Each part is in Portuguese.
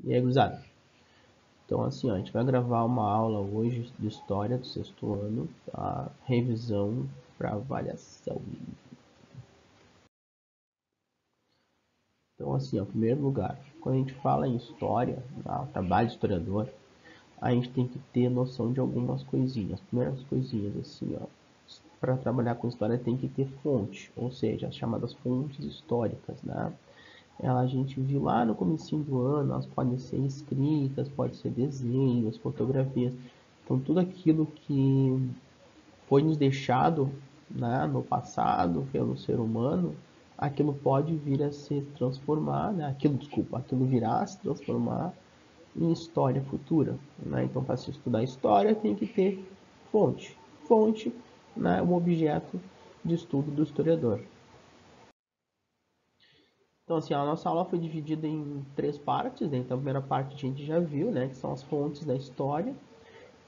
E aí, gurizada? Então, assim, ó, a gente vai gravar uma aula hoje de história do sexto ano, tá? Revisão para avaliação. Então, assim, ó, em primeiro lugar, quando a gente fala em história, tá? Trabalho de historiador, a gente tem que ter noção de algumas coisinhas. Primeiras coisinhas, assim, ó, para trabalhar com história tem que ter fonte, ou seja, as chamadas fontes históricas, né? A gente viu lá no comecinho do ano, elas podem ser escritas, pode ser desenhos, fotografias. Então, tudo aquilo que foi nos deixado, né, no passado pelo ser humano, aquilo pode vir a se transformar, né, aquilo virá a se transformar em história futura. Né? Então, para se estudar história, tem que ter fonte. Fonte, né, o objeto de estudo do historiador. Então, assim, a nossa aula foi dividida em três partes, né? Então, a primeira parte a gente já viu, né? Que são as fontes da história.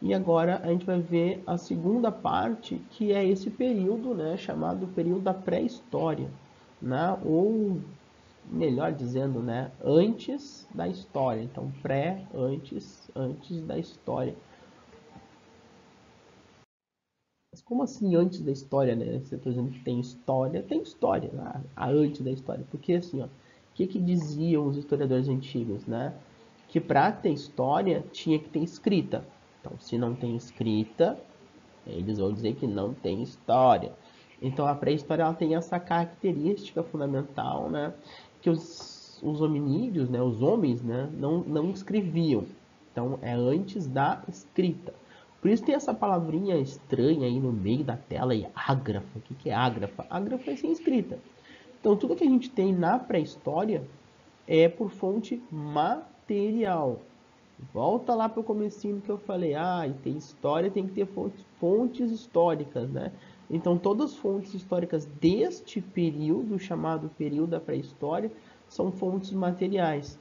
E agora a gente vai ver a segunda parte, que é esse período, né? Chamado período da pré-história, né? Ou, melhor dizendo, né? Antes da história. Então, antes da história. Mas como assim antes da história, né? Você está dizendo que tem história, né? A antes da história. Porque assim, ó, o que diziam os historiadores antigos, né? Que para ter história tinha que ter escrita. Então, se não tem escrita, eles vão dizer que não tem história. Então, a pré-história ela tem essa característica fundamental, né? Que os hominídeos, né? Os homens, né? Não escreviam. Então, é antes da escrita. Por isso tem essa palavrinha estranha aí no meio da tela aí, ágrafa. O que é ágrafa? Ágrafa é sem escrita. Então, tudo que a gente tem na pré-história é por fonte material. Volta lá para o comecinho que eu falei, e tem história, tem que ter fontes históricas, né? Então, todas as fontes históricas deste período, chamado período da pré-história, são fontes materiais.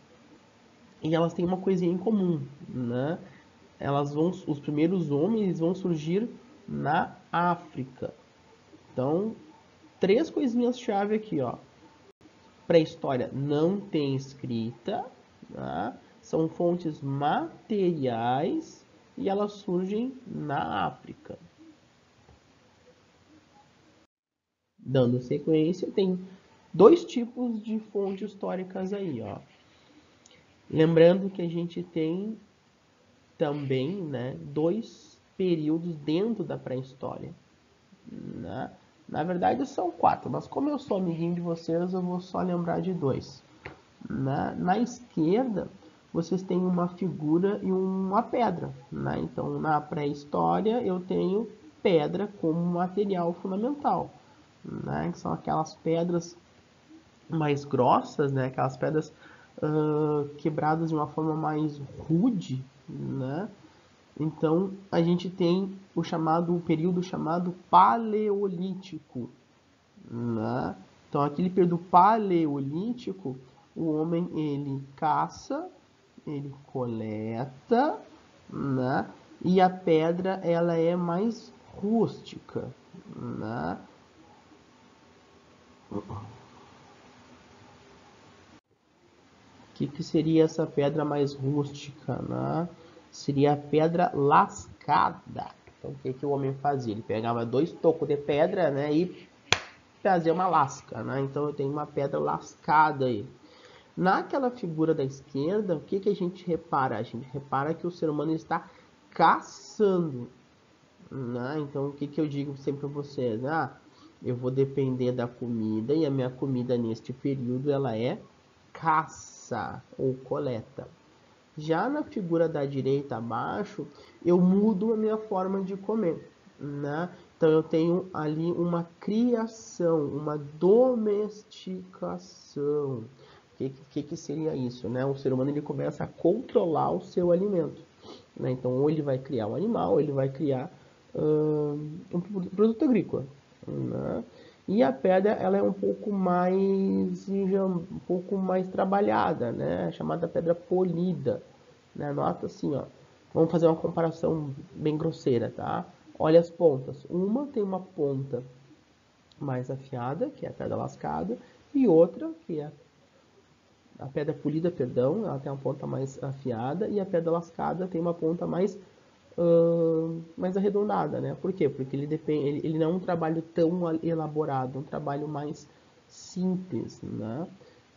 E elas têm uma coisinha em comum, né? Os primeiros homens vão surgir na África. Então, três coisinhas chave aqui, ó. Pré-história não tem escrita, tá? São fontes materiais e elas surgem na África. Dando sequência, tem dois tipos de fontes históricas aí, ó. Lembrando que a gente tem também, né, dois períodos dentro da pré-história. Né? Na verdade são quatro, mas como eu sou amiguinho de vocês, eu vou só lembrar de dois. Na esquerda, vocês têm uma figura e uma pedra. Né? Então, na pré-história, eu tenho pedra como material fundamental. Né? Que são aquelas pedras mais grossas, né? Aquelas pedras quebradas de uma forma mais rude, né? Então, a gente tem o período chamado paleolítico, né? Então, aquele período paleolítico, o homem ele caça, ele coleta, né? E a pedra ela é mais rústica, né? Que seria essa pedra mais rústica, né? Seria a pedra lascada. Então, o que o homem fazia? Ele pegava dois tocos de pedra, né? E fazia uma lasca, né? Então, eu tenho uma pedra lascada aí. Naquela figura da esquerda, o que a gente repara? A gente repara que o ser humano está caçando, né? Então, o que eu digo sempre para vocês? Eu vou depender da comida e a minha comida neste período ela é caça ou coleta. Já na figura da direita abaixo, eu mudo a minha forma de comer, né? Então eu tenho ali uma criação, uma domesticação. O que seria isso, né? O ser humano ele começa a controlar o seu alimento, né? Então ou ele vai criar um animal, ou ele vai criar um produto agrícola, né? E a pedra ela é um pouco mais trabalhada, né? Chamada pedra polida, né? Nota assim, ó. Vamos fazer uma comparação bem grosseira, tá? Olha as pontas. Uma tem uma ponta mais afiada, que é a pedra lascada, e outra que é A pedra polida, perdão, ela tem uma ponta mais afiada e a pedra lascada tem uma ponta mais arredondada, né? Por quê? Porque ele não é um trabalho tão elaborado, é um trabalho mais simples, né?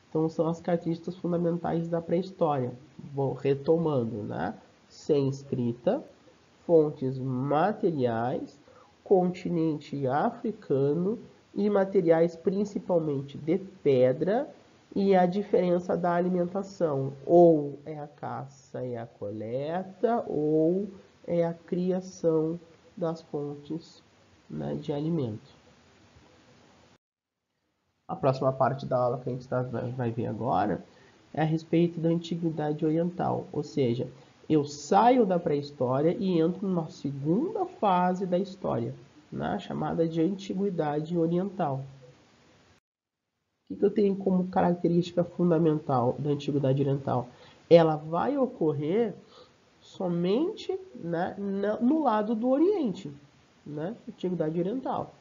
Então são as características fundamentais da pré-história. Vou retomando, né? Sem escrita, fontes materiais, continente africano e materiais principalmente de pedra e a diferença da alimentação, ou é a caça e a coleta, ou é a criação das fontes, né, de alimento. A próxima parte da aula que a gente vai ver agora é a respeito da Antiguidade Oriental, ou seja, eu saio da pré-história e entro numa segunda fase da história, né, chamada de Antiguidade Oriental. O que eu tenho como característica fundamental da Antiguidade Oriental? Ela vai ocorrer somente, né, no lado do Oriente, né, Antiguidade Oriental.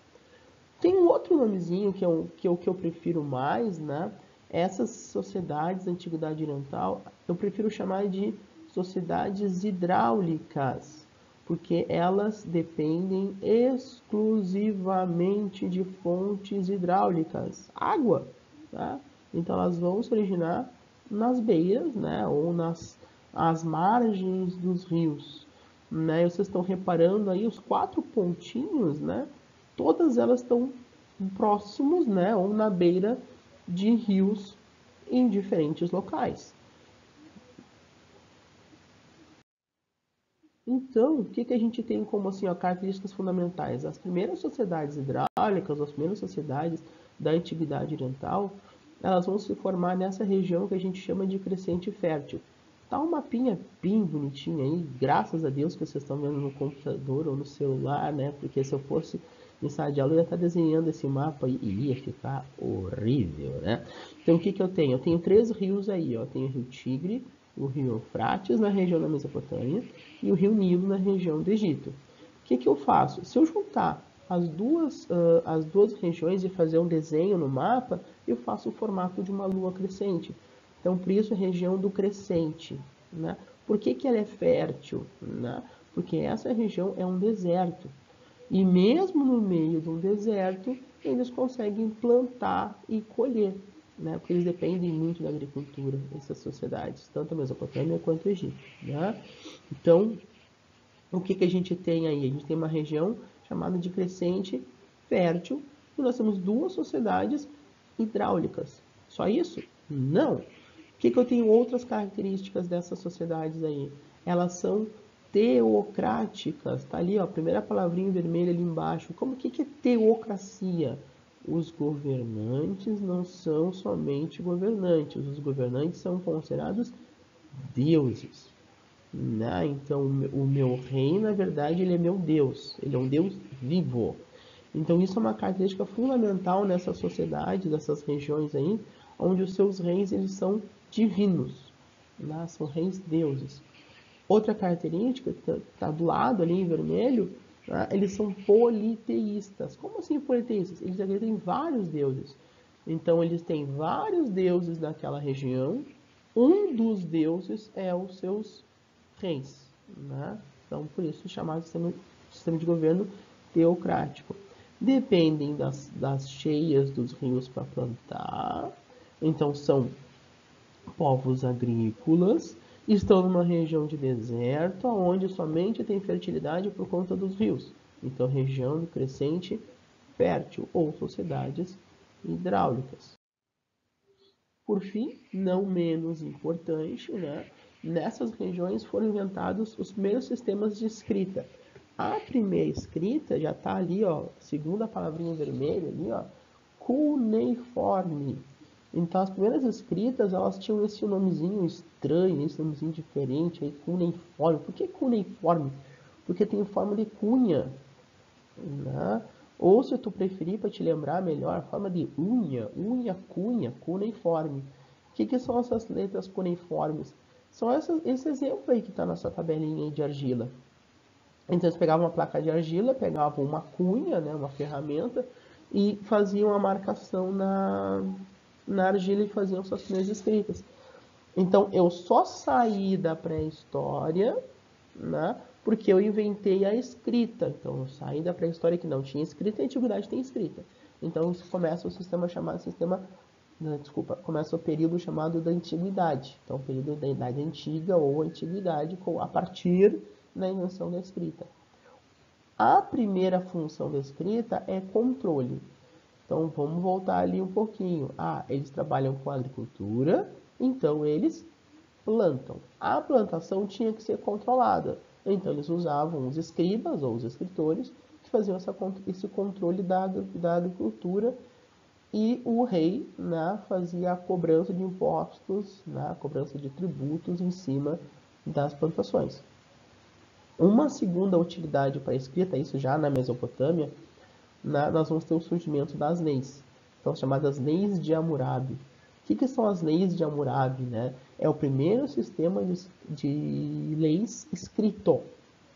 Tem um outro nomezinho que é o que eu prefiro mais, né? Essas sociedades da Antiguidade Oriental, eu prefiro chamar de sociedades hidráulicas, porque elas dependem exclusivamente de fontes hidráulicas, água, tá? Então elas vão se originar nas beiras, né? Ou às margens dos rios, né? E vocês estão reparando aí os 4 pontinhos, né? Todas elas estão próximos, né, ou na beira de rios em diferentes locais. Então, o que a gente tem como assim, ó, características fundamentais? As primeiras sociedades hidráulicas, as primeiras sociedades da Antiguidade Oriental, elas vão se formar nessa região que a gente chama de crescente fértil. Tá um mapinha bem bonitinho aí, graças a Deus que vocês estão vendo no computador ou no celular, né? Porque se eu fosse em sala de aula, eu ia estar desenhando esse mapa e ia ficar horrível, né? Então, o que eu tenho? Eu tenho 3 rios aí, ó. Eu tenho o Rio Tigre, o Rio Eufrates na região da Mesopotâmia e o Rio Nilo na região do Egito. O que eu faço? Se eu juntar as duas regiões e fazer um desenho no mapa, eu faço o formato de uma lua crescente. Então, por isso a região do crescente, né? Por que ela é fértil? Né? Porque essa região é um deserto. E mesmo no meio de um deserto, eles conseguem plantar e colher, né? Porque eles dependem muito da agricultura, essas sociedades, tanto a Mesopotâmia quanto o Egito, né? Então, o que a gente tem aí? A gente tem uma região chamada de crescente fértil, e nós temos 2 sociedades hidráulicas. Só isso? Não. O que eu tenho outras características dessas sociedades aí? Elas são teocráticas. Tá ali, ó, a primeira palavrinha vermelha ali embaixo. Como que é teocracia? Os governantes não são somente governantes. Os governantes são considerados deuses. Né? Então, o meu rei, na verdade, ele é meu Deus. Ele é um Deus vivo. Então, isso é uma característica fundamental nessas sociedades, dessas regiões aí, onde os seus reis eles são divinos, né? São reis deuses. Outra característica que está do lado ali em vermelho, né? Eles são politeístas. Como assim politeístas? Eles acreditam em vários deuses. Então, eles têm vários deuses naquela região. Um dos deuses é os seus reis, né? Então, por isso chamado sistema de governo teocrático. Dependem das cheias dos rios para plantar. Então, são povos agrícolas. Estão numa região de deserto, onde somente tem fertilidade por conta dos rios. Então, região de crescente fértil ou sociedades hidráulicas. Por fim, não menos importante, né? Nessas regiões foram inventados os primeiros sistemas de escrita. A primeira escrita já está ali, ó, segunda palavrinha vermelha ali, ó, cuneiforme. Então as primeiras escritas elas tinham esse nomezinho estranho, esse nomezinho diferente, aí, cuneiforme. Por que cuneiforme? Porque tem forma de cunha, né? Ou se tu preferir para te lembrar melhor, a forma de unha, cunha, cuneiforme. O que são essas letras cuneiformes? São esse exemplo aí que está nessa tabelinha de argila. Então eles pegavam uma placa de argila, pegavam uma cunha, né, uma ferramenta, e faziam a marcação na argila e faziam suas primeiras escritas. Então, eu só saí da pré-história, né, porque eu inventei a escrita. Então, eu saí da pré-história que não tinha escrita e a antiguidade tem escrita. Então, isso começa o sistema chamado começa o período chamado da antiguidade. Então, o período da Idade Antiga ou Antiguidade, a partir da invenção da escrita. A primeira função da escrita é controle. Então, vamos voltar ali um pouquinho. Eles trabalham com agricultura, então eles plantam. A plantação tinha que ser controlada. Então, eles usavam os escribas ou os escritores que faziam esse controle da agricultura, e o rei, né, fazia a cobrança de impostos, né, a cobrança de tributos em cima das plantações. Uma segunda utilidade para a escrita, isso já na Mesopotâmia, nós vamos ter o surgimento das leis. São chamadas leis de Hammurabi. O que são as leis de Hammurabi? Né? É o primeiro sistema de leis escrito.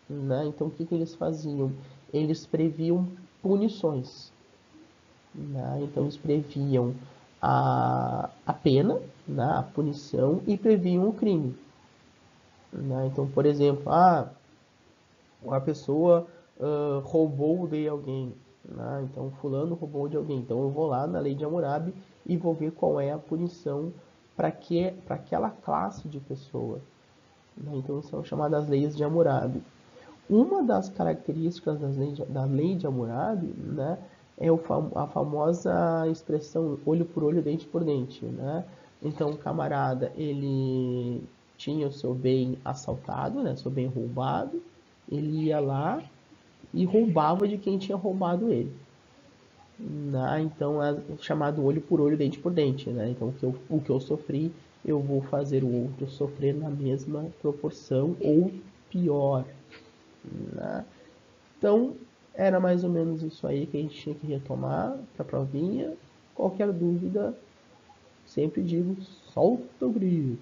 Né? Então, o que eles faziam? Eles previam punições. Né? Então, eles previam a pena, né? A punição, e previam o crime. Né? Então, por exemplo, a pessoa roubou de alguém. Né? Então, fulano roubou de alguém. Então, eu vou lá na lei de Hammurabi e vou ver qual é a punição para aquela classe de pessoa. Né? Então, são chamadas leis de Hammurabi. Uma das características da lei de Hammurabi, né, é a famosa expressão olho por olho, dente por dente. Né? Então, o camarada, ele tinha o seu bem assaltado, né, seu bem roubado, ele ia lá e roubava de quem tinha roubado ele. Né? Então é chamado olho por olho, dente por dente. Né? Então o que eu sofri, eu vou fazer o outro sofrer na mesma proporção ou pior. Né? Então era mais ou menos isso aí que a gente tinha que retomar para a provinha. Qualquer dúvida, sempre digo, solta o grito.